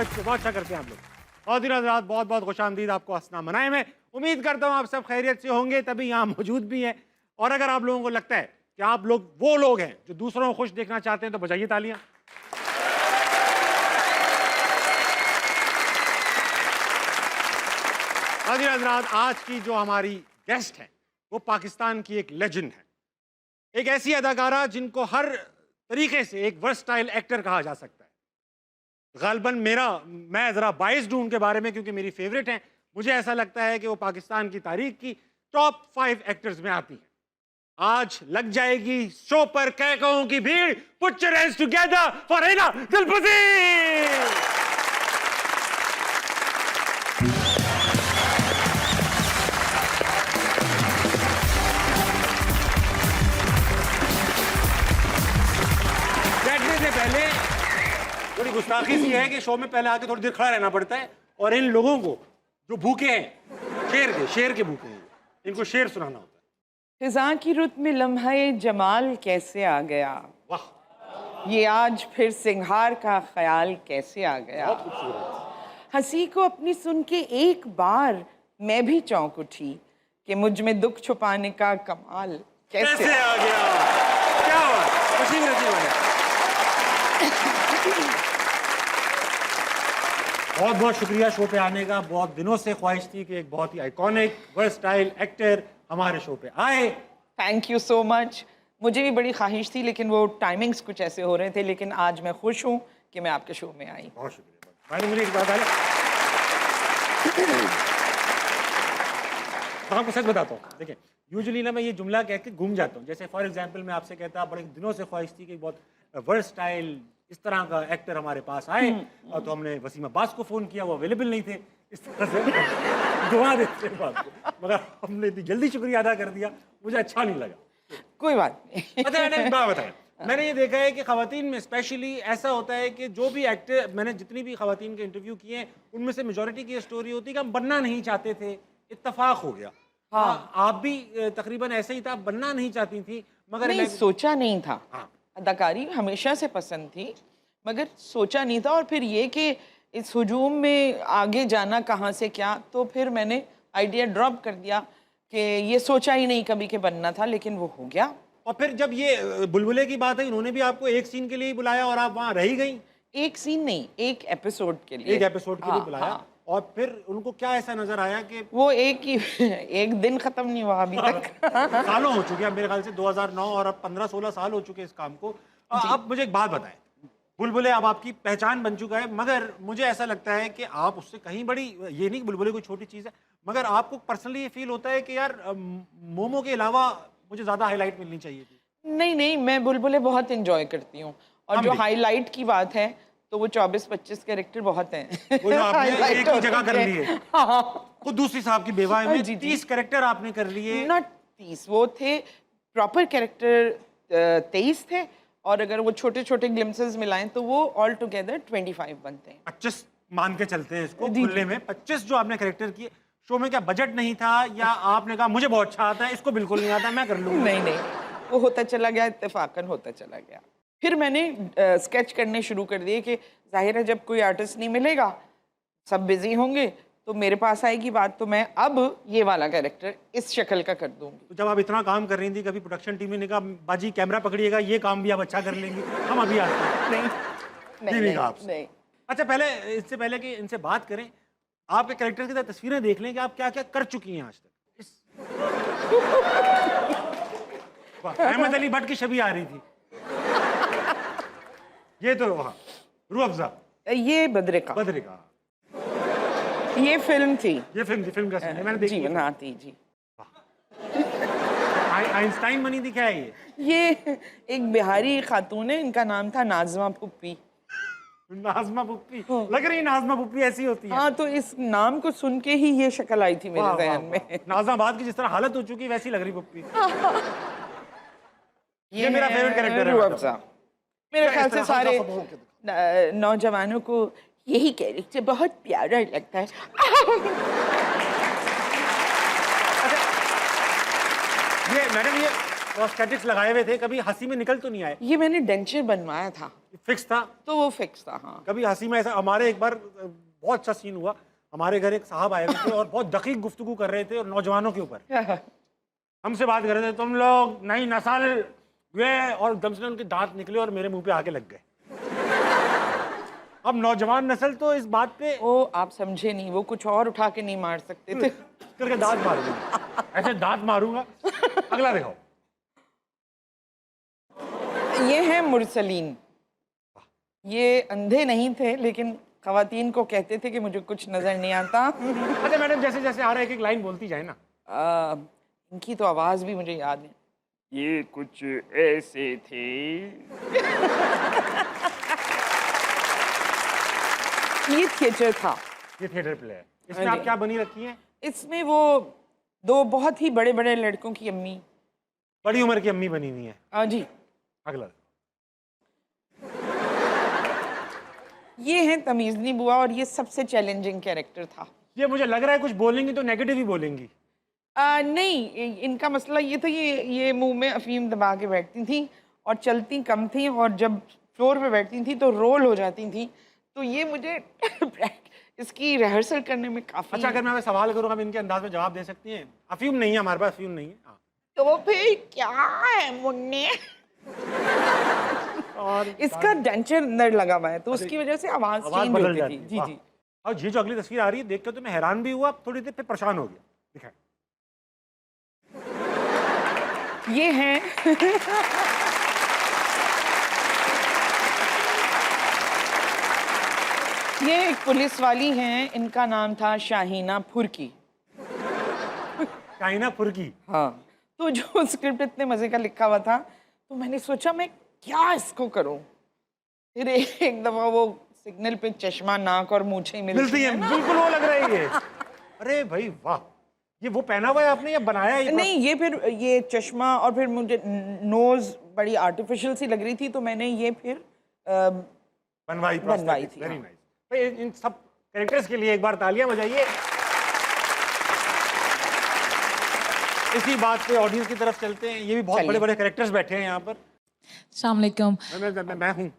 बहुत अच्छा करते हैं आप लोग। बहुत दिन रात बहुत बहुत खुशामदीद आपको हंसना मनाए। मैं उम्मीद करता हूँ आप सब खैरियत से होंगे, तभी यहाँ मौजूद भी हैं। और अगर आप लोगों को लगता है कि आप लोग वो लोग हैं जो दूसरों को खुश देखना चाहते हैं तो बजाइए तालियां। हज़रात, आज की जो हमारी गेस्ट है वो पाकिस्तान की एक लेजेंड है, एक ऐसी अदाकारा जिनको हर तरीके से एक वर्सटाइल एक्टर कहा जा सकता है। गालिबन मैं ज़रा बायस्ड हूं उनके बारे में क्योंकि मेरी फेवरेट हैं। मुझे ऐसा लगता है कि वो पाकिस्तान की तारीख की टॉप 5 एक्टर्स में आती हैं। आज लग जाएगी शो पर कहकों की भीड़। Put your hands together for Hina Dilpazir. पहले थोड़ी गुस्ताखी सी है कि शो में पहले आके थोड़ी देर खड़ा रहना पड़ता है और इन लोगों को जो भूखे हैं, शेर के भूखे हैं, इनको शेर सुनाना होता है। खिज़ां की रुत में लम्हे जमाल कैसे आ गया, वाह, ये आज फिर सिंगार का ख्याल कैसे आ गया। बहुत खूबसूरत। हंसी को अपनी सुन के एक बार मैं भी चौंक उठी कि मुझ में दुख छुपाने का कमाल कैसे आ गया। क्या बात, नसीब है। बहुत बहुत शुक्रिया शो पे आने का। बहुत दिनों से ख्वाहिश थी कि एक बहुत ही आइकॉनिक वर्सटाइल एक्टर हमारे शो पे आए। Thank you so much. मुझे भी बड़ी ख्वाहिश थी लेकिन वो टाइमिंग्स कुछ ऐसे हो रहे थे, लेकिन आज मैं खुश हूँ कि मैं आपके शो में आई। बहुत शुक्रिया भाई। मुझे एक बात है, आपको सच बताता हूँ। देखिए, यूजुअली ना मैं ये जुमला कह के घूम जाता हूँ। जैसे फॉर एग्जांपल मैं आपसे कहता बड़े दिनों से ख्वाहिश थी कि बहुत वर्सटाइल इस तरह का एक्टर हमारे पास आए, और तो हमने वसीम अब्बास को फ़ोन किया, वो अवेलेबल नहीं थे। इस तरह से घुमा देते बात को, मगर हमने इतनी जल्दी शुक्रिया अदा कर दिया, मुझे अच्छा नहीं लगा। कोई बात नहीं। अच्छा, मैंने एक बात बताया, मैंने ये देखा है कि ख़वातीन में स्पेशली ऐसा होता है कि जो भी एक्टर, मैंने जितनी भी ख़वातीन के इंटरव्यू किए हैं उनमें से मेजॉरिटी की स्टोरी होती है कि हम बनना नहीं चाहते थे, इत्तफाक हो गया। हाँ, आप भी तकरीबन ऐसे ही था, बनना नहीं चाहती थी मगर नहीं, सोचा नहीं था। हाँ। अदाकारी हमेशा से पसंद थी मगर सोचा नहीं था। और फिर ये कि इस हुजूम में आगे जाना कहाँ से क्या, तो फिर मैंने आइडिया ड्रॉप कर दिया कि ये सोचा ही नहीं कभी के बनना था, लेकिन वो हो गया। और फिर जब ये बुलबुले की बात है, इन्होंने भी आपको एक सीन के लिए ही बुलाया और आप वहाँ रह ही गई। एक सीन नहीं, एक एपिसोड के लिए। एक एपिसोड के लिए बुलाया। हाँ। और फिर उनको क्या ऐसा नजर आया कि वो एक दिन खत्म नहीं हुआ अभी तक। सालों हो चुके हैं मेरे ख्याल से, 2009 और अब 15-16 साल हो चुके हैं इस काम को। अब मुझे एक बात बताएं, बुलबुले अब आपकी पहचान बन चुका है, मगर मुझे ऐसा लगता है कि आप उससे कहीं बड़ी, ये नहीं कि बुलबुले कोई छोटी चीज़ है, मगर आपको पर्सनली ये फील होता है कि यार मोमो के अलावा मुझे ज़्यादा हाईलाइट मिलनी चाहिए थी। नहीं, मैं बुलबुले बहुत इंजॉय करती हूँ। और जो हाईलाइट की बात है तो वो 24-25 कैरेक्टर बहुत हैं। वो जो आपने एक ही जगह कर लिए। हाँ। खुद दूसरी साहब की बेवा में 30 कैरेक्टर आपने कर लिए। नॉट 30, वो थे प्रॉपर कैरेक्टर 23 थे, और अगर वो छोटे छोटे ग्लिम्सेस मिलाएं तो वो ऑल टुगेदर 25 बनते हैं। 25 मान के चलते हैं इसको खुले में। 25 जो आपने कैरेक्टर किए। शो में क्या बजट नहीं था या आपने कहा मुझे बहुत अच्छा आता है, इसको बिल्कुल नहीं आता, मैं कर लूँगा? नहीं, वो होता चला गया, इत्तेफाकन होता चला गया। फिर मैंने स्केच करने शुरू कर दिए कि जाहिर है जब कोई आर्टिस्ट नहीं मिलेगा, सब बिजी होंगे, तो मेरे पास आएगी बात, तो मैं अब ये वाला कैरेक्टर इस शक्ल का कर दूंगी। तो जब आप इतना काम कर रही थी, कभी प्रोडक्शन टीम ने कहा बाजी कैमरा पकड़िएगा, ये काम भी आप अच्छा कर लेंगी, हम अभी आते हैं? नहीं। अच्छा, पहले इससे पहले कि इनसे बात करें, आपके कैरेक्टर की तरह तस्वीरें देख लें कि आप क्या क्या कर चुकी हैं आज तक। अहमद अली भट्ट की छवि आ रही थी, ये तो वहाँ रूह अफ़ज़ा, ये बद्रिका, ये फिल्म थी। फिल्म का सीन है, मैंने देखी। जी बनाती जी। आइंस्टाइन बनी थी क्या ये एक बिहारी खातून है, इनका नाम था नाज़मा पुप्पी। नाज़मा पुप्पी, लग रही है नाज़मा पुप्पी ऐसी होती है। हाँ, तो इस नाम को सुन के ही ये शक्ल आई थी मेरे ज़हन में। नाज़ाबाद की जिस तरह हालत हो चुकी वैसी लग रही पुप्पी। ये मेरा फेवरेट कैरेक्टर है रूह अफ़ज़ा। मेरे ख्याल से सारे नौजवानों को यही कैरेक्टर बहुत प्यारा लगता है। ये मैडम, ये प्रोस्थेटिक्स लगाए हुए थे, कभी हंसी में निकल तो नहीं आए? ये मैंने डेंचर बनवाया था, फिक्स था? तो वो फिक्स था। हाँ। कभी हंसी में ऐसा, हमारे एक बार बहुत अच्छा सीन हुआ, हमारे घर एक साहब आए हुए थे और बहुत दकीक गुफ्तगू कर रहे थे और नौजवानों के ऊपर हमसे बात कर रहे थे, तुम लोग नई नस्ल ये, और दम से उनके दांत निकले और मेरे मुंह पे आके लग गए। अब नौजवान नस्ल तो इस बात पे वो आप समझे नहीं, वो कुछ और उठा के नहीं मार सकते थे। करके दांत मारूंगा, ऐसे दांत मारूंगा। अगला देखो। ये है मुरसलीन। ये अंधे नहीं थे, लेकिन खवातीन को कहते थे कि मुझे कुछ नजर नहीं आता। अच्छा मैडम, जैसे जैसे आ रहा है एक एक लाइन बोलती जाए ना। इनकी तो आवाज भी मुझे याद है। ये कुछ ऐसे थे। ये थिएटर था। ये थिएटर प्ले है, इसमें हाँ आप जी। क्या बनी रखी हैं? इसमें वो दो बहुत ही बड़े बड़े लड़कों की अम्मी। बड़ी उम्र की अम्मी बनी हुई है। हाँ जी। अगला। ये है तमीज़नी बुआ, और ये सबसे चैलेंजिंग कैरेक्टर था। ये मुझे लग रहा है कुछ बोलेंगी तो नेगेटिव ही बोलेंगी। नहीं, इनका मसला ये था, ये मुंह में अफीम दबा के बैठती थी और चलती कम थी, और जब फ्लोर पे बैठती थी तो रोल हो जाती थी। तो ये मुझे इसकी रिहर्सल करने में काफ़ी। अच्छा, अगर मैं सवाल करूँ, आप इनके अंदाज में जवाब दे सकती हैं? अफीम नहीं है हमारे पास, अफीम नहीं है। हाँ। तो फिर क्या है मुन्ने? और इसका डेंचर अंदर लगा हुआ है, तो उसकी वजह से आवाज चेंज बदल होती जाती थी। है। जी वाह। जी। और ये जो अगली तस्वीर आ रही है देख कर तो मैं हैरान भी हुआ, थोड़ी देर फिर परेशान हो गया। दिखाएं। ये है ये एक पुलिस वाली हैं, इनका नाम था शाहीना फुरकी। चाइना फुर्की। हाँ। तो जो स्क्रिप्ट इतने मजे का लिखा हुआ था, तो मैंने सोचा मैं क्या इसको करूं। फिर एक दफा वो सिग्नल पे चश्मा, नाक और मूछें मिलती है, ना। बिल्कुल वो लग रहा है ये। अरे भाई वाह, ये वो पहना हुआ है आपने या बनाया है? नहीं, ये फिर ये चश्मा, और फिर मुझे नोज बड़ी आर्टिफिशियल सी लग रही थी, तो मैंने ये फिर बनवाई थी। वेरी हाँ। नाइस। भाई इन सब कैरेक्टर्स के लिए एक बार तालियां बजाइए। इसी बात पे ऑडियंस की तरफ चलते हैं। ये भी बहुत बड़े बड़े कैरेक्टर्स बैठे हैं यहाँ पर। अस्सलाम वालेकुम। मैं हूँ।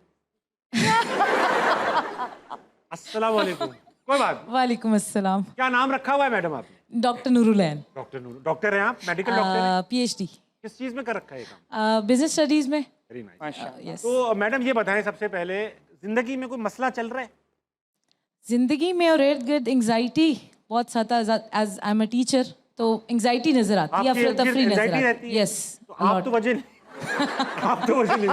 अस्सलाम वालेकुम। कोई बात नहीं। वालेकुम अस्सलाम। क्या नाम रखा हुआ है मैडम आपने? डॉक्टर नूरुलैन। डॉक्टर नूर। डॉक्टर हैं आप? मेडिकल डॉक्टर हैं? पीएचडी। किस चीज में कर रखा है ये काम? बिजनेस स्टडीज में। Very nice. माशाल्लाह। यस। तो मैडम ये बताएं, सबसे पहले जिंदगी में कोई मसला चल रहा है? जिंदगी में और इर्द गिर्द एंग्जाइटी बहुत साता, as I am a teacher, तो एंग्जाइटी नजर आती है, आपकी अफरा तफरी नजर anxiety आती रहती है। है? यस। तो आप तो वजह नहीं। आप तो वजह नहीं।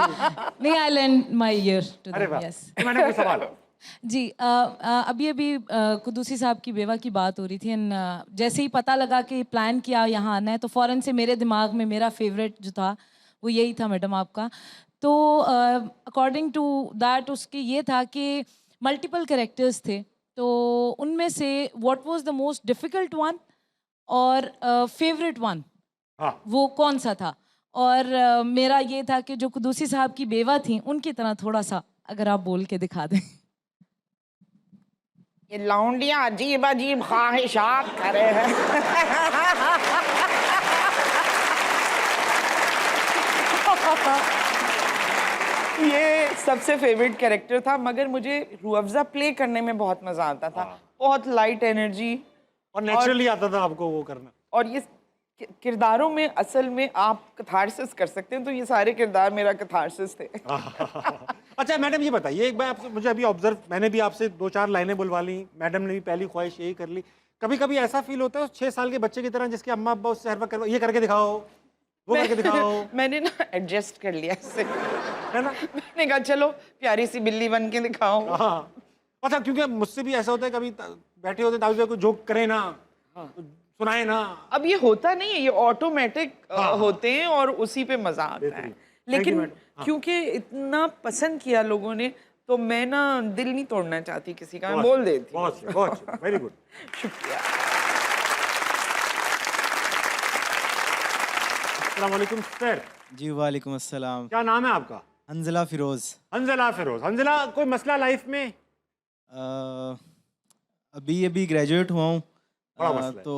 नहीं, आई लेंड माय ईयर टू अरे देम। वाह। यस तो मैडम कोई सवाल? जी। अभी कुदूसी साहब की बेवा की बात हो रही थी, एंड जैसे ही पता लगा कि प्लान किया यहाँ आना है, तो फ़ौरन से मेरे दिमाग में मेरा फेवरेट जो था वो यही था मैडम आपका। तो अकॉर्डिंग टू दैट उसके ये था कि मल्टीपल कैरेक्टर्स थे, तो उनमें से what was the most difficult one और फेवरेट वन, हाँ। वो कौन सा था? और मेरा ये था कि जो कुदूसी साहब की बेवा थी उनकी तरह थोड़ा सा अगर आप बोल के दिखा दें। ये लौंडियां अजीब अजीब ख्वाहिशात करे हैं। ये सबसे फेवरेट कैरेक्टर था, मगर मुझे रूह अफ़ज़ा प्ले करने में बहुत मजा आता था। बहुत लाइट एनर्जी, और नेचुरली आता था आपको वो करना। और ये किरदारों में असल में आप कथारसिस कर सकते हैं, तो ये सारे किरदार मेरा कथारसिस थे। अच्छा मैडम ये बताइए, एक बार आपसे मुझे अभी ऑब्जर्व, मैंने भी आपसे 2-4 लाइनें बुलवा ली, मैडम ने भी पहली ख्वाहिश यही कर ली। कभी कभी ऐसा फील होता है 6 साल के बच्चे की तरह, जिसके अम्मा अब्बा उससे हर वक्त ये करके दिखाओ, वो करके दिखाओ, मैंने ना एडजस्ट कर लिया इससे। है ना? मैंने कहा चलो प्यारी सी बिल्ली बन के दिखाओ। हाँ। अच्छा, क्योंकि मुझसे भी ऐसा होता है, कभी बैठे होते ताऊ जी कोई जोक करे ना, सुनाए ना। अब ये होता नहीं है, ये ऑटोमेटिक होते हैं और उसी पे मजा आता है। बेहतरीन। लेकिन Thank you, madam. क्योंकि इतना पसंद किया लोगों ने, तो मैं ना दिल नहीं तोड़ना चाहती किसी का, मैं बहुत- बोल देती हूँ। बहुत वेरी गुड। शुक्रिया। अस्सलाम वालेकुम सर। जी वालेकुम अस्सलाम। क्या नाम है आपका? हंजला फिरोज़। हंजला फिरोज। हंजला, कोई मसला लाइफ में? अभी ग्रेजुएट हुआ हूँ, बड़ा मसला है। तो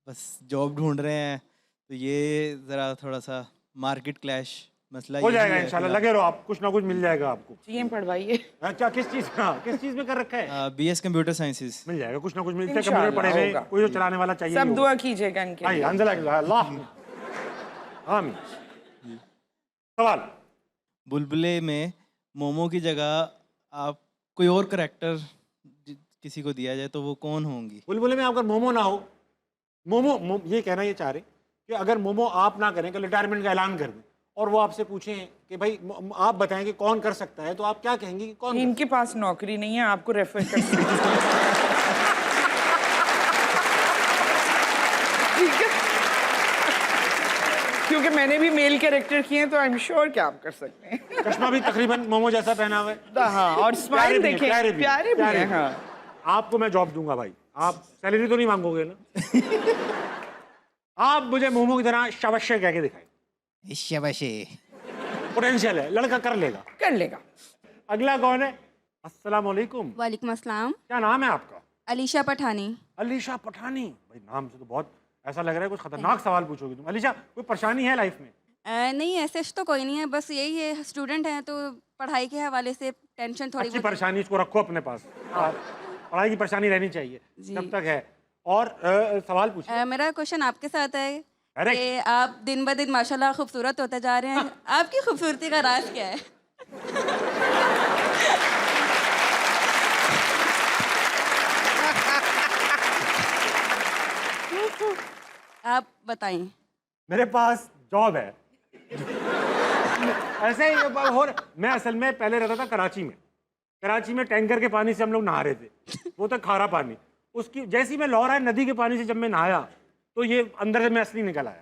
बस जॉब ढूंढ रहे हैं, तो ये ज़रा थोड़ा सा मार्केट क्लैश मसला हो यही जाएगा है इंशाल्लाह, फिलहाल। लगे रहो आप, कुछ ना कुछ मिल जाएगा आपको। जी पढ़वाइए। क्या किस चीज का, किस चीज में कर रखा है? BS computer sciences. मिल जाएगा, कुछ ना कुछ मिलता है। इंशाल्लाह कंप्यूटर पड़े हुए होगा। कोई जो चलाने वाला चाहिए ही सब होगा। दुआ कीजिएगा इनके हाँ, लिए। अल्लाह आमीन। सवाल। बुलबुले में मोमो की जगह आप कोई और करेक्टर किसी को दिया जाए तो वो कौन होंगी? बुलबुले में अगर मोमो ना हो, ये कहना ये चाह रहे कि अगर मोमो आप ना करें, कि रिटायरमेंट का ऐलान कर दें और वो आपसे पूछें कि भाई आप बताएं कि कौन कर सकता है, तो आप क्या कहेंगी कि कौन? इनके पास नौकरी नहीं है, आपको रेफर कर सकते हैं। ठीक है, क्योंकि मैंने भी मेल कैरेक्टर किए हैं, तो आई एम श्योर कि आप कर सकते हैं। चश्मा भी तकरीबन मोमो जैसा पहना हुआ है। हाँ, और स्माइल देखें, प्यारे प्यारे भी हैं। हाँ, आपको मैं जॉब दूंगा भाई, आप सैलरी तो नहीं मांगोगे ना? आप मुझे मोमो की तरह शाबाश कह के दिखाएं। शाबाशी। पोटेंशियल है, लड़का कर लेगा। कर लेगा। अगला कौन है? अस्सलाम वालेकुम। वालेकुम अस्सलाम। क्या नाम है आपका? अलीशा पठानी। अलीशा पठानी। भाई नाम से तो बहुत ऐसा लग रहा है कुछ खतरनाक सवाल पूछोगे तुम। अलीशा, कोई परेशानी है लाइफ में? नहीं ऐसे तो कोई नहीं है, बस यही है स्टूडेंट हैं तो पढ़ाई के हवाले से टेंशन थोड़ी अच्छी बहुत। परेशानी, इसको रखो अपने पास। पढ़ाई की परेशानी रहनी चाहिए जी। जब तक है। और सवाल पूछिए। मेरा क्वेश्चन आपके साथ है Correct. कि आप दिन ब दिन माशाल्लाह खूबसूरत होते जा रहे हैं। आपकी खूबसूरती का राज क्या है? आप बताएं। मेरे पास जॉब है। ऐसे ही मैं असल में पहले रहता था कराची में। कराची में टैंकर के पानी से हम लोग नहा रहे थे, वो था खारा पानी। उसकी जैसी मैं लौरा नदी के पानी से जब मैं नहाया तो ये अंदर से मैं असली निकल आया।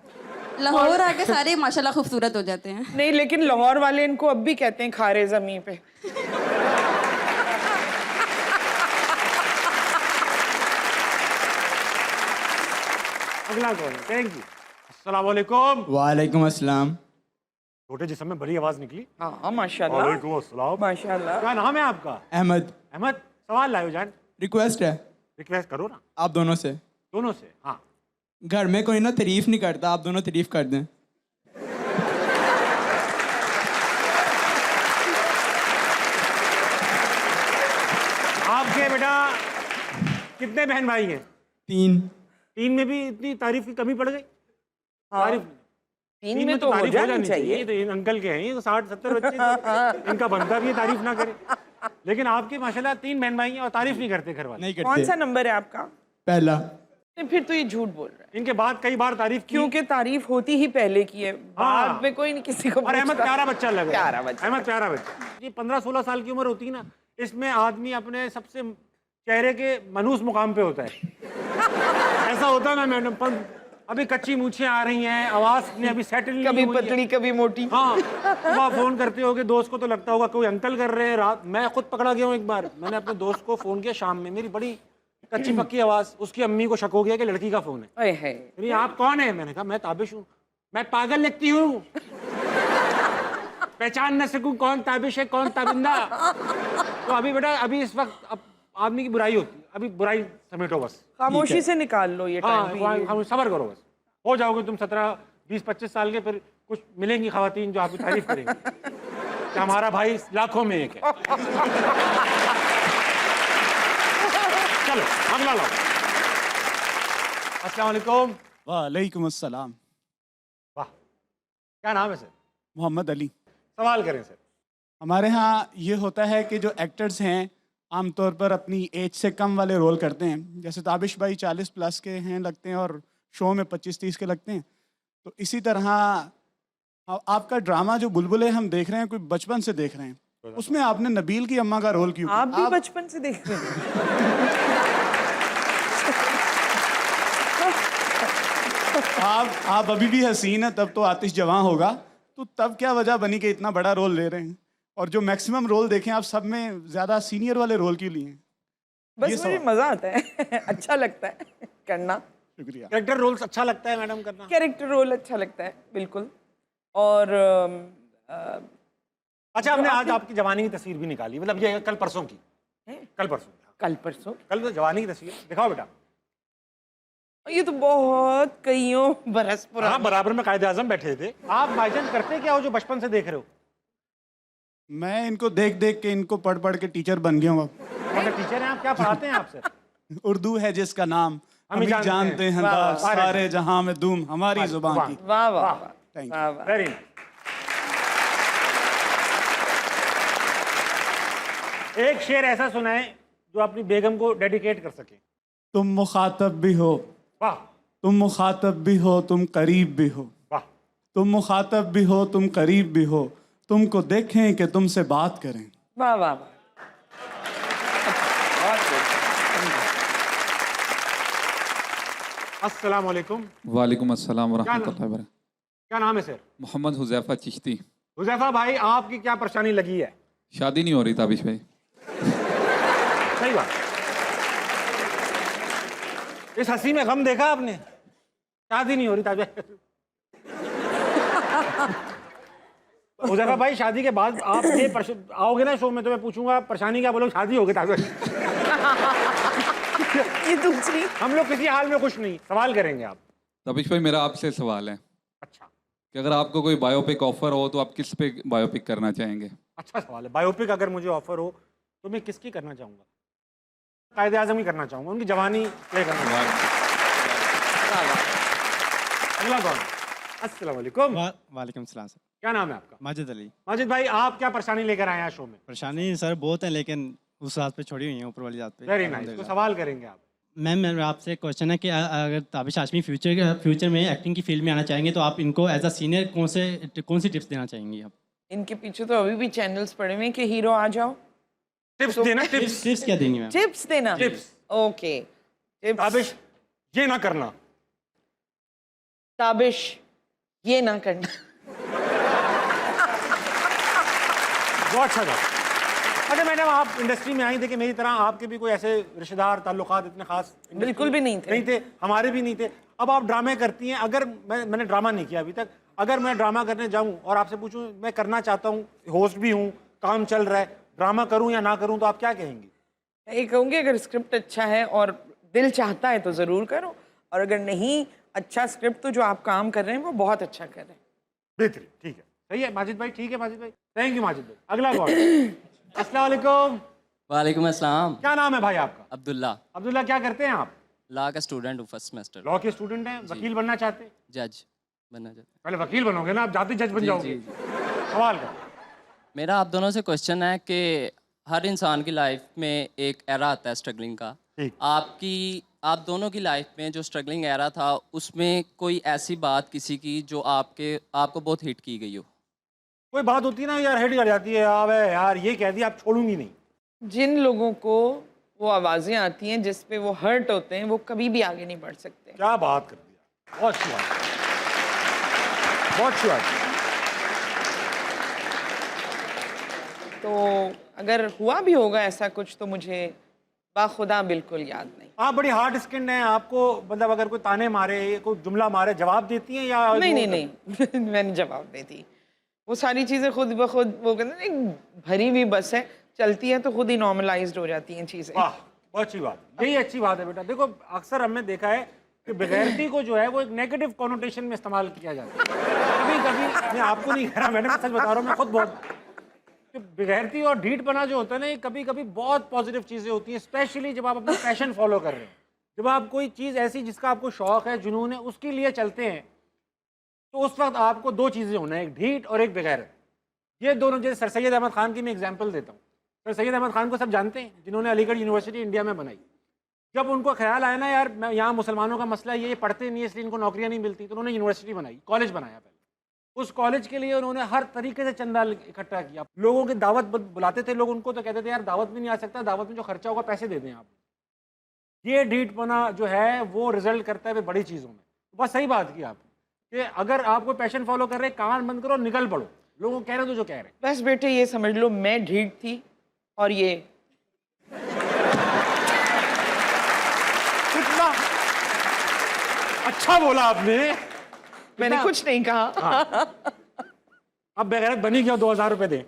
लाहौर आके सारे माशाल्लाह खूबसूरत हो जाते हैं। नहीं, लेकिन लाहौर वाले इनको अब भी कहते हैं खारे जमीन पे। अगला कौन है? Thank you. अस्सलाम वालेकुम। वालेकुम अस्सलाम। छोटे जिसम में बड़ी आवाज निकली। हाँ, माशाल्लाह वालेकुम अस्सलाम। माशाल्लाह। क्या नाम है आपका? अहमद, अहमद। सवाल लाओ जान। रिक्वेस्ट है रिक्वेस्ट करो ना, आप दोनों से। दोनों से। हाँ, घर में कोई ना तारीफ नहीं करता, आप दोनों तारीफ कर दें। आपके बेटा कितने बहन भाई हैं? 3। तीन में भी इतनी तारीफ की कमी पड़ गई? तारीफ तीन में तो हो तारीफ जानी चाहिए। ये तो इन अंकल के हैं, ये तो 60-70 बच्चे तो इनका बनता भी है तारीफ ना करे। लेकिन आपके माशाल्लाह 3 बहन भाई हैं और तारीफ नहीं करते घर वाले। नहीं कौन सा करते। नंबर है आपका? पहला। नहीं, फिर तो ये झूठ बोल रहा है, इनके बाद कई बार तारीफ की। क्योंकि तारीफ होती ही पहले की है, बाद में कोई नहीं किसी को और अहमद पूछता। प्यारा बच्चा लग रहा है। प्यारा बच्चा। अहमद प्यारा बच्चा। ये 15-16 साल की उम्र होती है ना, इसमें आदमी अपने सबसे चेहरे के मनूस मुकाम पे होता है। ऐसा होता है ना मैडम, अभी कच्ची मूछें आ रही हैं, आवाज ने अभी सेटल नहीं कभी हुई है। पतली कभी मोटी। हाँ, सुबह फोन करते होगे दोस्त को तो लगता होगा कोई अंकल कर रहे हैं। रात मैं खुद पकड़ा गया हूँ। एक बार मैंने अपने दोस्त को फोन किया शाम में, मेरी बड़ी कच्ची पक्की आवाज, उसकी अम्मी को शक हो गया कि लड़की का फोन है। ओए है। अरे आप कौन है? मैंने कहा मैं ताबिश हूँ। मैं पागल लगती हूँ, पहचान न सकूं कौन ताबिश है कौन ताबिंदा। तो अभी बेटा, अभी इस वक्त आदमी की बुराई होती है, अभी बुराई समेटो बस। खामोशी से निकाल लो ये हाँ, टाइम। हम सबर करो बस, हो जाओगे तुम 17-20-25 साल के, फिर कुछ मिलेंगी खवातीन जो आपकी तारीफ करेंगी कि हमारा भाई लाखों में एक है। चलो अगला लो। अस्सलाम वालेकुम। वालेकुम अस्सलाम। वाह, क्या नाम है सर? मोहम्मद अली। सवाल करें सर। हमारे यहाँ ये होता है कि जो एक्टर्स हैं आमतौर पर अपनी एज से कम वाले रोल करते हैं। जैसे ताबिश भाई 40+ के हैं लगते हैं और शो में 25-30 के लगते हैं। तो इसी तरह आपका ड्रामा जो बुलबुले हम देख रहे हैं, कोई बचपन से देख रहे हैं, उसमें आपने नबील की अम्मा का रोल क्यों आप किया? भी बचपन से देख रहे हैं। आप अभी भी हसीन है, तब तो आतिश जवां होगा। तो तब क्या वजह बनी कि इतना बड़ा रोल ले रहे हैं? और जो मैक्सिमम रोल देखें आप, सब में ज्यादा सीनियर वाले रोल क्यों लिए हैं? बस ये मुझे सवाल। मजा आता है। अच्छा लगता है करना। शुक्रिया। कैरेक्टर रोल्स अच्छा लगता है मैडम करना? कैरेक्टर रोल अच्छा लगता है बिल्कुल। और अच्छा, हमने आज आपकी जवानी की तस्वीर भी निकाली, मतलब ये कल परसों की। हैं? कल परसों कल परसों कल तो जवानी की तस्वीर दिखाओ बेटा। ये तो बहुत कईयों बरस हाँ, पुराना। बराबर में कायदे आजम बैठे थे। आप भाईजान करते क्या हो जो बचपन से देख रहे हो? मैं इनको देख देख के इनको पढ़ पढ़ के टीचर बन गया हूँ अब। कौन सा टीचर हैं आप? क्या पढ़ाते हैं आपसे? उर्दू है जिसका नाम हम ही हम ही जानते हैं वाह, दास, वाह। सारे जहां में धूम हमारी जुबान की। वाह वाह वाह Thank you. वाह वाह। Very nice. एक शेर ऐसा सुनाएं जो अपनी बेगम को डेडिकेट कर सके। तुम मुखातब भी हो, वाह तुम मुखातब भी हो, तुम करीब भी हो। वाह। तुम मुखातब भी हो, तुम करीब भी हो, तुमको देखें कि तुमसे बात करें। वाह वाह वाह। बहुत good। अस्सलाम वालेकुम। वालेकुम अस्सलाम क्या वरहमतुल्लाहि वबरकातुहू। क्या नाम है सर? मोहम्मद हुज़ैफा चिश्ती। हुज़ैफा भाई, आपकी क्या परेशानी लगी है? शादी नहीं हो रही ताबिश भाई। सही बात। इस हंसी में गम देखा आपने? शादी नहीं हो रही ताबिश। हुज़ैफा भाई, शादी के बाद आप ये आओगे ना शो में तो मैं पूछूंगा परेशानी क्या, बोलो शादी हो गई ताबिश। ये दूसरी। हम लोग किसी हाल में खुश नहीं, सवाल करेंगे आप। ताबिश भाई मेरा आपसे सवाल है अच्छा, कि अगर आपको कोई बायोपिक ऑफर हो तो आप किस पे बायोपिक करना चाहेंगे? अच्छा सवाल है। बायोपिक अगर मुझे ऑफर हो तो मैं किसकी करना चाहूँगा? कायदे आज़म ही करना चाहूँगा, उनकी जवानी प्ले करना चाहूँगा। अगला कौन? अस्सलाम वालेकुम। वालेकुम सलाम सर। क्या नाम है आपका? माजिद अली। माजिद भाई, आप क्या परेशानी लेकर आए हैं शो में? परेशानी सर बहुत है, लेकिन उस रात पे छोड़ी हुई है, ऊपर वाली रात पे। Very nice. तो सवाल करेंगे आप। मैम, मेरा आपसे एक क्वेश्चन है कि अगर ताबिश हाशमी फ्यूचर में एक्टिंग की फील्ड में आना चाहेंगे तो आप इनको एज अ सीनियर कौन सी टिप्स देना चाहेंगी आप? इनके पीछे तो अभी भी चैनल्स पड़े हुए हैं कि हीरो आ जाओ। टिप्स देना, टिप्स। टिप्स क्या देंगी मैम? टिप्स देना। टिप्स। ओके। टिप्स। ताबिश, ये ना करना। ताबिश, ये ना करना। बहुत अच्छा था। अच्छा मैडम, आप इंडस्ट्री में आई, देखिए मेरी तरह आपके भी कोई ऐसे रिश्तेदार ताल्लुकात इतने खास बिल्कुल भी नहीं थे। नहीं थे, हमारे भी नहीं थे। अब आप ड्रामे करती हैं। अगर मैंने ड्रामा नहीं किया अभी तक, अगर मैं ड्रामा करने जाऊं और आपसे पूछूं मैं करना चाहता हूं, होस्ट भी हूं, काम चल रहा है, ड्रामा करूं या ना करूं, तो आप क्या कहेंगी? ये कहूँगी अगर स्क्रिप्ट अच्छा है और दिल चाहता है तो ज़रूर करो, और अगर नहीं अच्छा स्क्रिप्ट तो जो आप काम कर रहे हैं वो बहुत अच्छा कर रहे हैं। बेहतरीन, ठीक है, सही है माजिद भाई, ठीक है माजिद भाई, थैंक यू माजिद भाई। अगला कौन? अस्सलाम वालेकुम। वालेकुम अस्सलाम। क्या नाम है भाई आपका? अब्दुल्ला। अब्दुल्ला, क्या करते हैं आप? लॉ का स्टूडेंट हूँ, फर्स्ट सेमेस्टर। लॉ के स्टूडेंट हैं, वकील बनना चाहते हैं? जज बनना चाहते हैं। पहले वकील बनोगे ना, आप जाते जज बन जी, जाओगे। जी, सवाल का मेरा आप दोनों से क्वेश्चन है कि हर इंसान की लाइफ में एक एरा आता है स्ट्रगलिंग का। ठीक। आप दोनों की लाइफ में जो स्ट्रगलिंग एरा था उसमें कोई ऐसी बात किसी की जो आपको बहुत हिट की गई हो? कोई बात होती है ना यार, हेड कर जाती है, अब यार ये कह दिया, आप छोड़ूंगी नहीं। जिन लोगों को वो आवाज़ें आती हैं जिस पे वो हर्ट होते हैं, वो कभी भी आगे नहीं बढ़ सकते। क्या बात कर दिया, बहुत अच्छी बात, बहुत अच्छी बात। तो अगर हुआ भी होगा ऐसा कुछ तो मुझे बाखुदा बिल्कुल याद नहीं। आप बड़ी हार्ड स्किन हैं, आपको मतलब अगर कोई ताने मारे, कोई जुमला मारे, जवाब देती हैं या? नहीं नहीं मैंने जवाब दे दी। वो सारी चीज़ें खुद ब खुद, वो कहते हैं ना, भरी हुई बस है, चलती है तो खुद ही नॉर्मलाइज्ड हो जाती हैं चीज़ें। वाह, बहुत अच्छी बात, यही अच्छी बात है बेटा। देखो अक्सर हमने देखा है कि बेगैरती को जो है वो एक नेगेटिव कॉनोटेशन में इस्तेमाल किया जाता है। कभी कभी, मैं आपको नहीं कह रहा, मैंने सच बता रहा हूँ, मैं खुद बहुत, बेगैरती और ढीठपना जो होता है ना, ये कभी कभी बहुत पॉजिटिव चीज़ें होती हैं, स्पेशली जब आप अपना पैशन फॉलो कर रहे हैं। जब आप कोई चीज़ ऐसी जिसका आपको शौक है, जुनून है, उसके लिए चलते हैं, तो उस वक्त आपको दो चीज़ें होना है, एक ढीठ और एक बेगैरत। ये दोनों, जैसे सर सैयद अहमद खान की मैं एग्जांपल देता हूँ। सर सैयद अहमद खान को सब जानते हैं, जिन्होंने अलीगढ़ यूनिवर्सिटी इंडिया में बनाई। जब उनको ख्याल आया ना यार, मैं यहाँ मुसलमानों का मसला ये पढ़ते नहीं है इसलिए इनको नौकरियाँ नहीं मिलती, तो उन्होंने यूनिवर्सिटी बनाई, कॉलेज बनाया। पहले उस कॉलेज के लिए उन्होंने हर तरीके से चंदा इकट्ठा किया, लोगों की दावत बुलाते थे, लोग उनको तो कहते थे यार दावत में नहीं आ सकता, दावत में जो खर्चा होगा पैसे दे दें आप। ये ढीठपना जो है वो रिजल्ट करता है बड़ी चीज़ों में। बस सही बात की आप कि अगर आप कोई पैशन फॉलो कर रहे हैं, कान बंद करो, निकल पड़ो, लोगों कह रहे हो जो कह रहे हैं। बस बेटे ये समझ लो मैं ढीठ थी और ये कितना अच्छा बोला आपने, मैंने कुछ नहीं कहा। अब बेगैरत बनी क्यों? 2000 रुपए दें,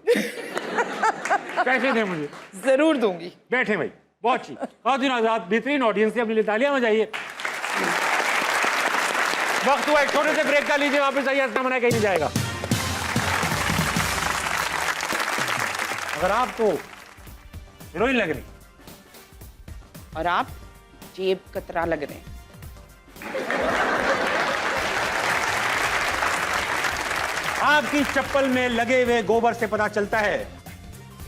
पैसे दें मुझे, जरूर दूंगी। बैठे भाई, बहुत अच्छी, बहुत दिन आजाद, बेहतरीन ऑडियंस से, अपनी लिए तालियां बजाइए। वक्त हुआ एक छोटे से ब्रेक का, लीजिए वापस आइए, हंसना मना कहीं नहीं जाएगा। अगर आप तो हीरोइन लग रही और आप जेब कतरा लग रहे हैं। आपकी चप्पल में लगे हुए गोबर से पता चलता है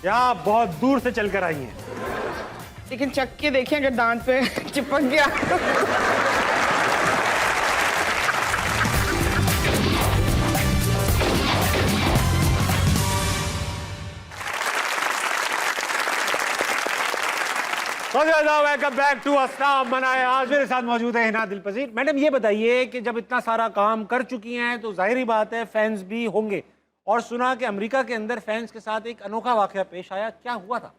कि आप बहुत दूर से चलकर आई हैं। लेकिन चक के देखें अगर दांत पे चिपक गया। वेलकम बैक टू हंसना मनाए। आज मेरे साथ मौजूद है हिना दिलपजीर। मैडम ये बताइए कि जब इतना सारा काम कर चुकी हैं तो जाहिर बात है फैंस भी होंगे, और सुना कि अमेरिका के अंदर फैंस के साथ एक अनोखा वाकया पेश आया, क्या हुआ था?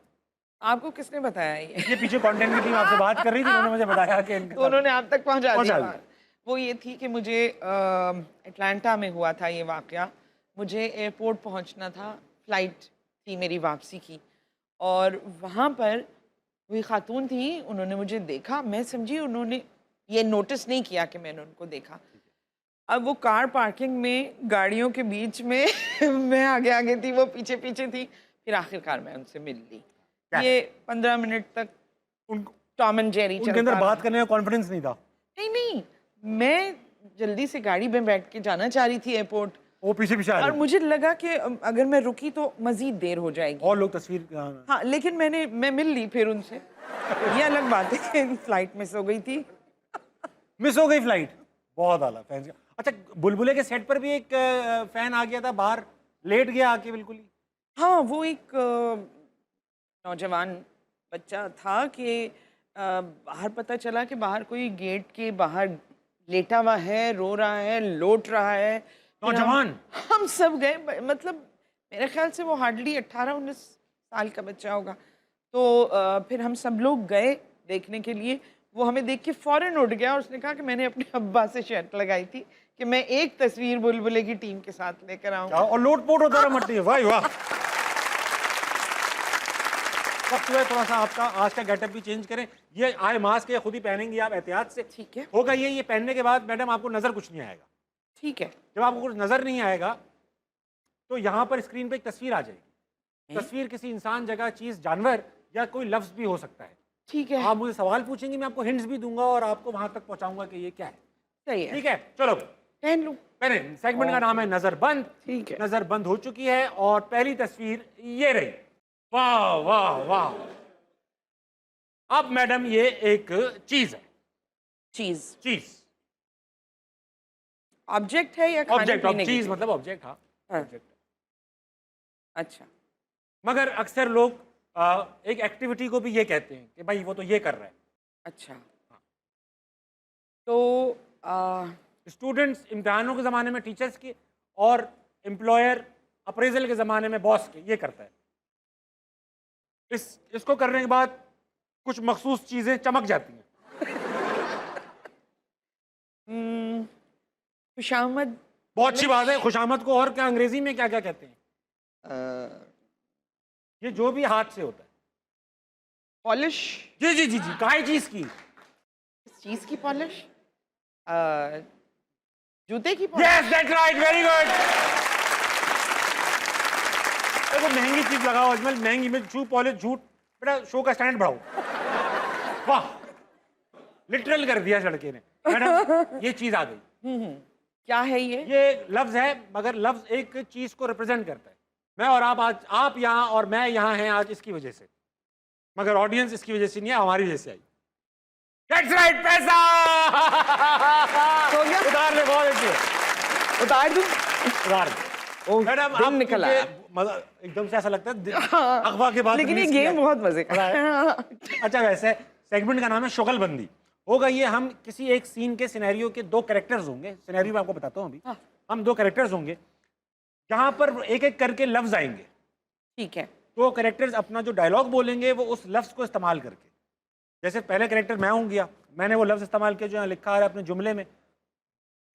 आपको किसने बताया ये पीछे कंटेंट की टीम आपसे बात कर रही थी, उन्होंने मुझे बताया कि इनके तो साथ- उन्होंने आप तक पहुंचा पहुंचा दिया। वो ये थी कि मुझे अटलांटा में हुआ था ये वाकया। मुझे एयरपोर्ट पहुंचना था, फ्लाइट थी मेरी वापसी की, और वहाँ पर वही खातून थी, उन्होंने मुझे देखा। मैं समझी उन्होंने ये नोटिस नहीं किया कि मैंने उनको देखा। अब वो कार पार्किंग में गाड़ियों के बीच में मैं आगे आगे थी, वो पीछे पीछे थी। फिर आखिरकार मैं उनसे मिल ली। ये 15 मिनट तक उनको टॉम एंड जेरी उनके अंदर चलता बात रहा। करने का कॉन्फिडेंस नहीं था। नहीं, मैं जल्दी से गाड़ी में बैठ के जाना चाह रही थी एयरपोर्ट, वो पीछे पीछे आ और रहे मुझे लगा कि अगर मैं रुकी तो मजीद देर हो जाएगी। और लोग तस्वीर हाँ, लेकिन मैं मिल ली फिर उनसे। ये अलग बात है कि फ्लाइट मिस हो गई थी। मिस हो गई फ्लाइट। बहुत आला फैंस। अच्छा, बुलबुले के सेट पर भी एक फैन आ गया था, बाहर लेट गया आके बिल्कुल ही। हाँ, वो एक नौजवान बच्चा था कि बाहर पता चला कि बाहर कोई गेट के बाहर लेटा हुआ है, रो रहा है, लोट रहा है। फिर नौजवान? हम सब गए, मतलब मेरे ख्याल से वो हार्डली 18-19 साल का बच्चा होगा। तो फिर हम सब लोग गए देखने के लिए। वो हमें देख के फ़ौरन उठ गया और उसने कहा कि मैंने अपने अब्बा से शर्त लगाई थी कि मैं एक तस्वीर बुलबुले की टीम के साथ लेकर आऊँगा। और लोटपोट होता रहा मट्टी। वाह वाह। वक्त हुआ है थोड़ा सा आपका आज का गेटअप भी चेंज करें। ये आए मास्क ये खुद ही पहनेंगी आप एहतियात से। ठीक है। होगा ये पहनने के बाद मैडम आपको नजर कुछ नहीं आएगा। ठीक है। जब आपको कुछ नजर नहीं आएगा तो यहाँ पर स्क्रीन पे एक तस्वीर आ जाएगी। तस्वीर किसी इंसान, जगह, चीज, जानवर या कोई लफ्ज भी हो सकता है। ठीक है। आप मुझे सवाल पूछेंगे, मैं आपको हिंट्स भी दूंगा और आपको वहां तक पहुंचाऊंगा कि ये क्या है। सही है। ठीक है, चलो पहन लूं। पहले सेगमेंट का नाम है नजर बंद। ठीक है। नजर बंद हो चुकी है और पहली तस्वीर ये रही। वाह वाह वाह। अब मैडम ये एक चीज है। चीज ऑब्जेक्ट है या खाने ऑब्जेक्ट। पीने की चीज चीज़? मतलब ऑब्जेक्ट। हाँ, हाँ। ऑब्जेक्ट। अच्छा। मगर अक्सर लोग एक एक्टिविटी को भी ये कहते हैं कि भाई वो तो ये कर रहा है। अच्छा। तो स्टूडेंट्स इम्तिहानों के ज़माने में टीचर्स की, और एम्प्लॉयर अप्रेजल के ज़माने में बॉस के, ये करता है। इसको करने के बाद कुछ मखसूस चीज़ें चमक जाती हैं। खुशामद। बहुत अच्छी बात है। खुशामद को और क्या अंग्रेजी में क्या क्या कहते हैं? ये जो भी हाथ से होता है। पॉलिश। जी जी जी जी। काहे चीज़ की? किस चीज की पॉलिश? जूते की polish. Yes, that's right, very good. देखो महंगी चीज लगाओ अजमल, महंगी में शू पॉलिश, झूठ। बेटा शो का स्टैंडर्ड बढ़ाओ। वाह, लिटरल कर दिया लड़के ने। मैडम ये चीज आ गई। क्या है ये? ये लफ्ज है, मगर लफ्ज एक चीज को रिप्रेजेंट करता है। मैं और आप आज, आप यहाँ और मैं यहाँ हैं आज इसकी वजह से, मगर ऑडियंस इसकी वजह से नहीं है, हमारी वजह से आई। That's right, पैसा। हो गया? उधार ले, बहुत अच्छे। उतार दूं? उधार ले। मैडम दिन आप निकल मुझे आया। मजा एकदम से ऐसा लगता है अगवा के बाद लेकिन ये रिलीज किया गेम है। बहुत मजे का है। अच्छा, वैसे सेगमेंट का नाम है शुगलबंदी। होगा ये, हम किसी एक सीन के सिनेरियो के दो कैरेक्टर्स होंगे। सिनेरियो मैं आपको बताता हूँ अभी। हम दो कैरेक्टर्स होंगे जहाँ पर एक एक करके लफ्ज आएंगे। ठीक है। तो कैरेक्टर्स अपना जो डायलॉग बोलेंगे वो उस लफ्ज को इस्तेमाल करके, जैसे पहले कैरेक्टर मैं हूँ गया, मैंने वो लफ्ज इस्तेमाल किया जो यहाँ लिखा आ रहा है अपने जुमले में।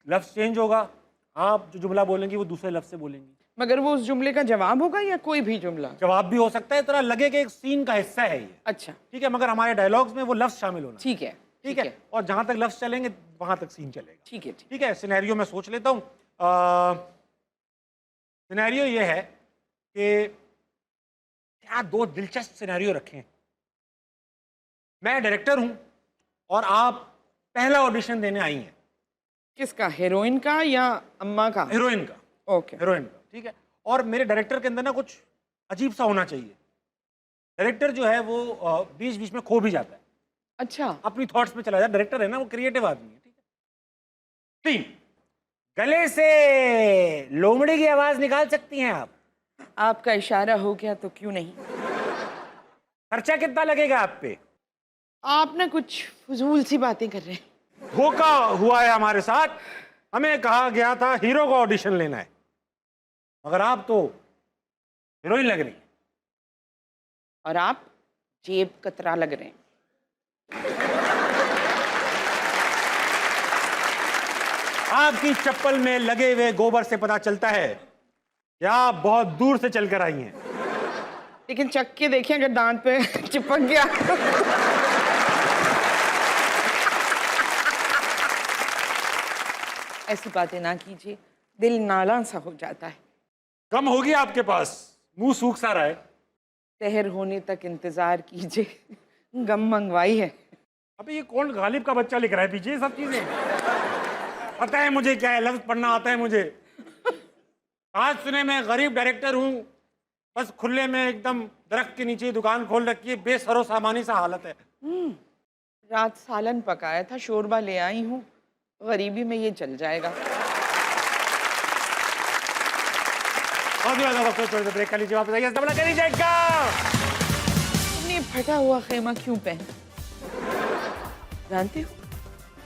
लफ्ज चेंज होगा, आप जो जुमला बोलेंगी वो दूसरे लफ्ज से बोलेंगी। मगर वो उस जुमले का जवाब होगा या कोई भी जुमला? जवाब भी हो सकता है, तरह लगे कि एक सीन का हिस्सा है ये। अच्छा। ठीक है, मगर हमारे डायलॉग्स में वो लफ्ज शामिल होना। ठीक है। ठीक है? और जहां तक लफ्ज चलेंगे वहां तक सीन चलेगा। ठीक है ठीक है, सिनेरियो मैं सोच लेता हूँ। सिनेरियो ये है कि क्या दो दिलचस्प सिनेरियो रखें। मैं डायरेक्टर हूं और आप पहला ऑडिशन देने आई हैं। किसका, हीरोइन का या अम्मा का? हीरोइन का। ओके। हीरोइन का, ठीक है। और मेरे डायरेक्टर के अंदर ना कुछ अजीब सा होना चाहिए। डायरेक्टर जो है वो बीच बीच में खो भी जाता है, अच्छा। अपनी थॉट्स में चला जाता है। डायरेक्टर है ना, वो क्रिएटिव आदमी है, ठीक है। 3, गले से लोमड़ी की आवाज निकाल सकती हैं आप। आपका इशारा हो गया तो क्यों नहीं। खर्चा कितना लगेगा आप पे? आप ना कुछ फजूल सी बातें कर रहे हैं। धोखा हुआ है हमारे साथ। हमें कहा गया था हीरो का ऑडिशन लेना है, मगर आप तो हीरोइन लग रही हैं। और आप जेब कतरा लग रहे हैं। आपकी चप्पल में लगे हुए गोबर से पता चलता है कि आप बहुत दूर से चलकर आई हैं। लेकिन चक के देखिए, अगर दांत पे चिपक गया। ऐसी बातें ना कीजिए, दिल नाला सा हो जाता है। कम होगी आपके पास, मुंह सूख सा रहा है। शहर होने तक इंतजार कीजिए, गम मंगवाई है। अबे ये कौन गालिब का बच्चा लिख रहा है पीछे ये सब चीजें? पता है मुझे क्या है, लफ्ज पढ़ना आता है मुझे। आज सुने मैं गरीब डायरेक्टर हूँ, बस खुले में एकदम दरख्त के नीचे दुकान खोल रखी है, बेसरो सामानी सा हालत है। रात सालन पकाया था, शोरबा ले आई हूँ, गरीबी में ये चल जाएगा। ब्रेक कर लीजिए, वापस आइए, डबल करी जाएगा। तुमने फटा हुआ खेमा क्यों पहना? जानते हो,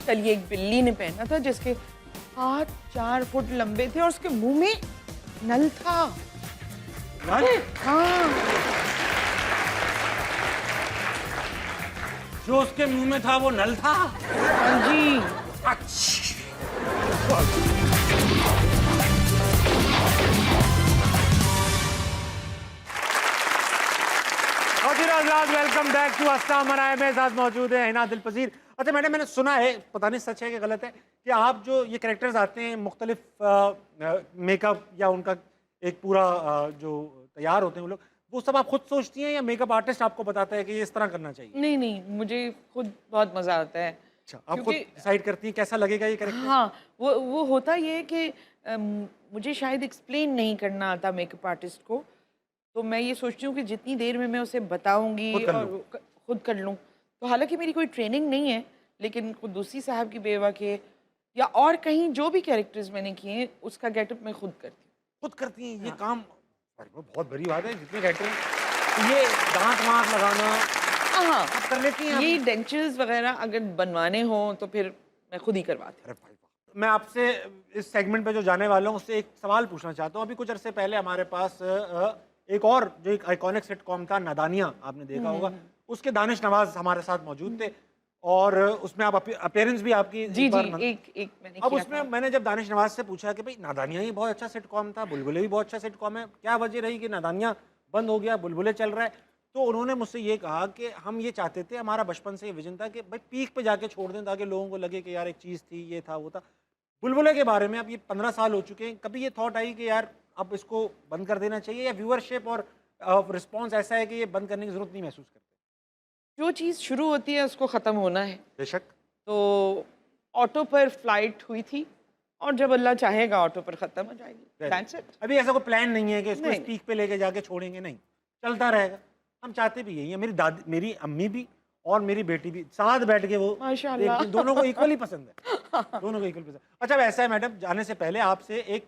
कल ये एक बिल्ली ने पहना था जिसके हाथ 4 फुट लंबे थे और उसके मुंह में नल था। हाँ, जो उसके मुंह में था वो नल था। हाँ जी। वेलकम बैक टू अस्ता। हमारा मेरे साथ मौजूद है हिना दिलपजीर। अच्छा मैडम, मैंने सुना है, पता नहीं सच है कि गलत है, कि आप जो ये कैरेक्टर्स आते हैं मुख्तलिफ मेकअप या उनका एक पूरा जो तैयार होते हैं वो लोग, वो सब आप खुद सोचती हैं या मेकअप आर्टिस्ट आपको बताता है कि ये इस तरह करना चाहिए? नहीं नहीं, मुझे खुद बहुत मज़ा आता है। अच्छा, आप खुद डिसाइड करती हैं कैसा लगेगा ये कैरेक्टर? हाँ, वो होता ये है कि मुझे शायद एक्सप्लेन नहीं करना आता मेकअप आर्टिस्ट को, तो मैं ये सोचती हूँ कि जितनी देर में मैं उसे बताऊँगी और खुद कर लूँ। तो हालांकि मेरी कोई ट्रेनिंग नहीं है, लेकिन कुद्दूसी साहब की बेवा के या और कहीं जो भी कैरेक्टर्स मैंने किए हैं उसका गेटअप मैं खुद करती हूँ। खुद करती हैं? ये काम बहुत बड़ी बात है। जितने कैरेक्टर ये दांत वाँत लगाना हाँ आप कर लेती हैं? ये डेंचर्स वगैरह अगर बनवाने हों तो फिर मैं खुद ही करवाती हूँ। अरे भाई वाह। मैं आपसे इस सेगमेंट पे जो जाने वाला हूँ उससे एक सवाल पूछना चाहता हूँ। अभी कुछ अरसे पहले हमारे पास एक और जो एक आइकॉनिक सिटकॉम था नादानियाँ, आपने देखा होगा, उसके दानिश नवाज हमारे साथ मौजूद थे और उसमें आप अपीयरेंस भी आपकी जी जी एक मैंने अब किया उसमें था। मैंने जब दानिश नवाज से पूछा कि भाई नादानियाँ ही बहुत अच्छा सिटकॉम था, बुलबुले भी बहुत अच्छा सिटकॉम है, क्या वजह रही कि नादानियाँ बंद हो गया, बुलबुले चल रहा है? तो उन्होंने मुझसे ये कहा कि हम ये चाहते थे, हमारा बचपन से ये विजन था कि भाई पीक पे जाके छोड़ दें ताकि लोगों को लगे कि यार एक चीज़ थी, ये था वो था। बुलबुले के बारे में अब ये 15 साल हो चुके हैं, कभी ये थॉट आई कि यार अब इसको बंद कर देना चाहिए, या व्यूअरशिप और रिस्पॉन्स ऐसा है कि ये बंद करने की जरूरत नहीं महसूस करते? जो चीज़ शुरू होती है उसको ख़त्म होना है। बेशक। तो ऑटो पर फ्लाइट हुई थी और जब अल्लाह चाहेगा ऑटो पर ख़त्म हो जाएगी। That's it। अभी ऐसा कोई प्लान नहीं है कि इसको नहीं। इस पीक पे लेके जाके छोड़ेंगे, नहीं, चलता रहेगा। हम चाहते भी यही है, मेरी दादी, मेरी अम्मी भी और मेरी बेटी भी साथ बैठ के वो माशाल्लाह। देखती हैं, दोनों को इक्वली पसंद है। दोनों को इक्वली पसंद। अच्छा वैसा है मैडम, जाने से पहले आपसे एक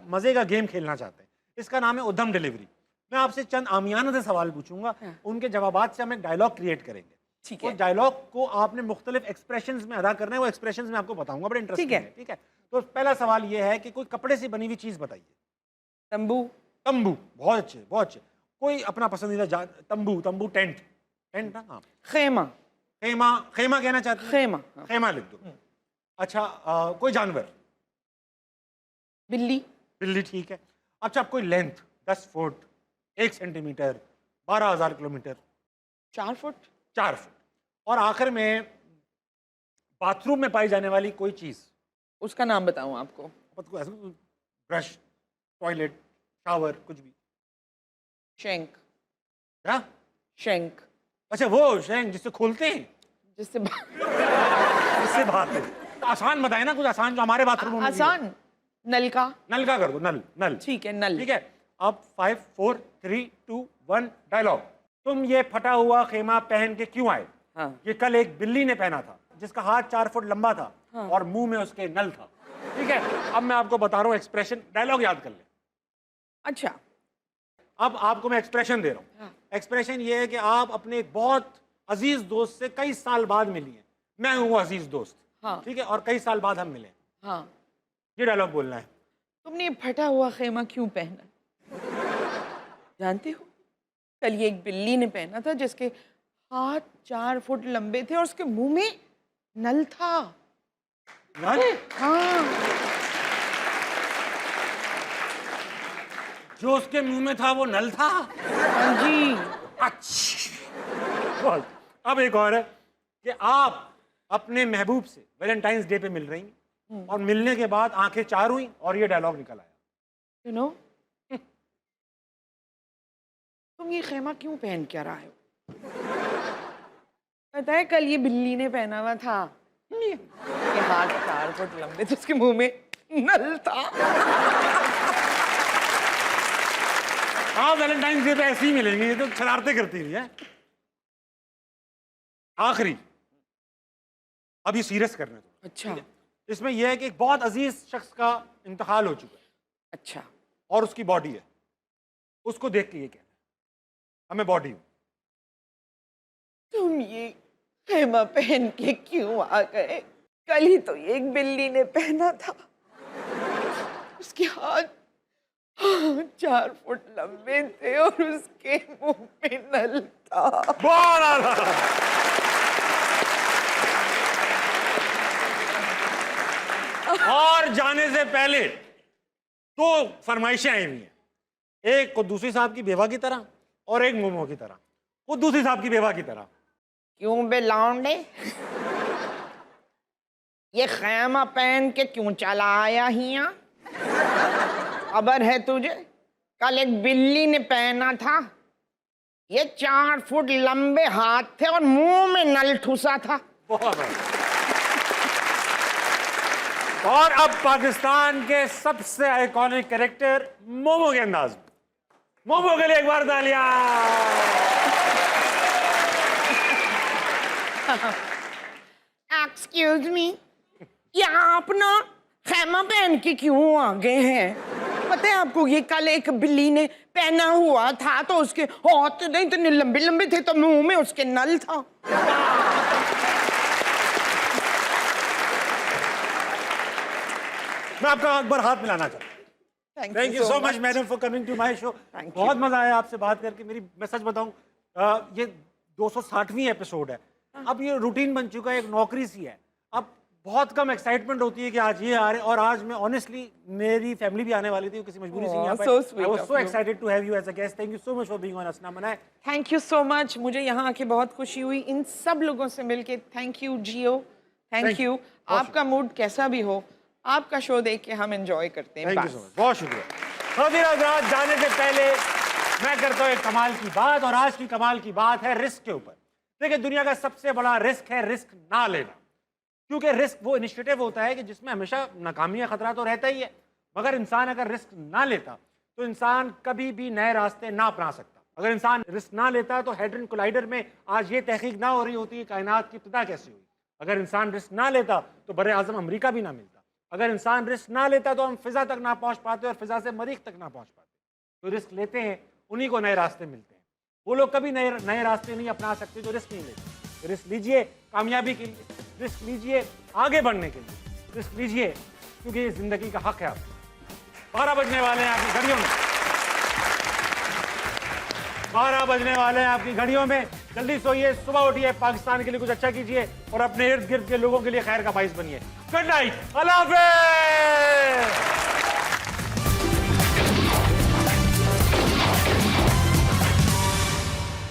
मज़े का गेम खेलना चाहते हैं। इसका नाम है उद्यम डिलीवरी। मैं आपसे चंद आमियाना से सवाल पूछूंगा, उनके जवाबात से हम एक डायलॉग क्रिएट करेंगे। ठीक उस डायलॉग को आपने मुख्तलिफ एक्सप्रेशंस में अदा करना है, वो एक्सप्रेशंस में आपको बताऊंगा, बड़े इंटरेस्टिंग है। ठीक है, तो पहला सवाल ये है कि कोई कपड़े से बनी हुई चीज़ बताइए। तंबू। तंबू, बहुत अच्छे बहुत अच्छे। कोई अपना पसंदीदा तंबू, तंबू टेंट, टेंट ना, हाँ। खेमा। खेमा, खेमा कहना चाहते हैं? खेमा। खेमा लिख दो। अच्छा कोई जानवर? बिल्ली। बिल्ली, ठीक है। अच्छा कोई length, 10 foot, 1 centimetre, 12,000 kilometre? 4 foot. 4 foot. और आखिर में बाथरूम में पाई जाने वाली कोई चीज, उसका नाम बताऊं आपको? ब्रश, टॉयलेट, शावर, कुछ भी। शेंक। क्या? शेंक, अच्छा वो शेंक जिससे खोलते हैं, जिससे जिससे बहाते हैं। आसान बताए ना, कुछ आसान जो हमारे बाथरूम में भी है। आसान। नल का। नल का कर दो, नल नल। ठीक है, नल। ठीक है, अब 5 4 3 2 1 डायलॉग। तुम ये फटा हुआ खेमा पहन के क्यों आए? हाँ। ये कल एक बिल्ली ने पहना था जिसका हाथ 4 फुट लंबा था और मुंह में उसके नल था। ठीक है, अब मैं आपको बता रहा हूँ एक्सप्रेशन, डायलॉग याद कर ले। अच्छा, अब आपको मैं एक्सप्रेशन दे रहा हूँ। हाँ। एक्सप्रेशन ये है कि आप अपने एक बहुत अजीज दोस्त से कई साल बाद मिली हैं। मैं हूँ वो अजीज दोस्त। हाँ। ठीक है, और कई साल बाद हम मिले। हाँ। ये डायलॉग बोलना है। तुमने ये फटा हुआ खेमा क्यों पहना? जानते हो, कल ये एक बिल्ली ने पहना था जिसके हाथ 4 फुट लंबे थे और उसके मुंह में नल था। नल? हाँ। जो उसके मुंह में था वो नल था? हाँ जी। अच्छा, अब एक और है कि आप अपने महबूब से वैलेंटाइंस डे पे मिल रही हैं और मिलने के बाद आंखें चार हुई और ये डायलॉग निकल आया। सुनो, तुम ये खेमा क्यों पहन के रहे हो? पता है कल ये बिल्ली ने पहना हुआ था, ये हाथ 4 फुट लंबे थे, उसके मुंह में नल था। हाँ, वैलेंटाइंस डे पे ऐसे ही मिलेंगे, ये तो शरारतें करती रही है। आखिरी, अभी सीरियस करने दो। अच्छा। इसमें यह है कि एक बहुत अजीज शख्स का इंतकाल हो चुका है। अच्छा। और उसकी बॉडी है, उसको देख के ये कहना है हमें बॉडी हूं। तुम ये खेमा पहन के क्यों आ गए? कल ही तो ये एक बिल्ली ने पहना था, उसके हाथ 4 फुट लंबे थे और उसके मुंह में नल था। बहुत आला। और जाने से पहले 2 फरमाइशें आई हुई हैं, एक कुद्दूसी साहब की बेवा की तरह और एक मोमो की तरह। कुद्दूसी साहब की बेवा की तरह। क्यों बे लौंडे, ये खेमा पहन के क्यों चला आया हिया? खबर है तुझे, कल एक बिल्ली ने पहना था, ये 4 फुट लंबे हाथ थे और मुंह में नल ठुसा था। बहुत और अब पाकिस्तान के सबसे आइकॉनिक कैरेक्टर मोमो के अंदाज में। मोमो के लिए एक बार तालियां। एक्सक्यूज मी, ये आप ना खेमा पहन के क्यों आ गए हैं? पता है आपको, ये कल एक बिल्ली ने पहना हुआ था तो उसके हाथ नहीं इतने लंबे लंबे थे तो मुंह में उसके नल था। मैं आपका एक बार हाथ मिलाना चाहता हूँ। Thank you so much madam for coming to my show. बहुत मजा आया आपसे बात करके। मेरी मैं सच बताऊं, ये 260वीं एपिसोड है। अब ये रूटीन बन चुका है, एक नौकरी सी है। अब बहुत कम एक्साइटमेंट होती है कि आज ये आ रहे, और आज मैं ऑनेस्टली मेरी फैमिली भी आने वाली थी, किसी मजबूरी से यहाँ पे। I was so excited to have you as a guest. Thank you so much for being on असना मनाए। थैंक यू सो मच, मुझे यहाँ आके बहुत खुशी हुई इन सब लोगों से मिलके। Thank you Jio, thank you. आपका मूड कैसा भी हो, आपका शो देख के हम एंजॉय करते हैं। थैंक यू सो मच, बहुत शुक्रिया। हज़रात, जाने से पहले मैं करता हूँ एक कमाल की बात, और आज की कमाल की बात है रिस्क के ऊपर। देखिए, दुनिया का सबसे बड़ा रिस्क है रिस्क ना लेना। क्योंकि रिस्क वो इनिशिएटिव होता है कि जिसमें हमेशा नाकामी का खतरा तो रहता ही है, मगर इंसान अगर रिस्क ना लेता तो इंसान कभी भी नए रास्ते ना अपना सकता। अगर इंसान रिस्क ना लेता तो हेड्रन कोलाइडर में आज ये तहकीक ना हो रही होती कि कायनात की इब्तिदा कैसे हुई। अगर इंसान रिस्क ना लेता तो बरे आज़म अमरीका भी ना मिलता। अगर इंसान रिस्क ना लेता तो हम फिजा तक ना पहुंच पाते और फिजा से मरीख तक ना पहुंच पाते। जो रिस्क लेते हैं उन्हीं को नए रास्ते मिलते हैं। वो लोग कभी नए रास्ते नहीं अपना सकते जो रिस्क नहीं लेते। रिस्क लीजिए कामयाबी के लिए, रिस्क लीजिए आगे बढ़ने के लिए, रिस्क लीजिए क्योंकि ये जिंदगी का हक है आपको। 12 बजने वाले हैं आपकी घड़ियों में, 12 बजने वाले हैं आपकी घड़ियों में। जल्दी सोइए, सुबह उठिए, पाकिस्तान के लिए कुछ अच्छा कीजिए और अपने इर्द गिर्द के लोगों के लिए खैर का बाइस बनिए। गुड नाइट, अल्लाह हाफ़िज़।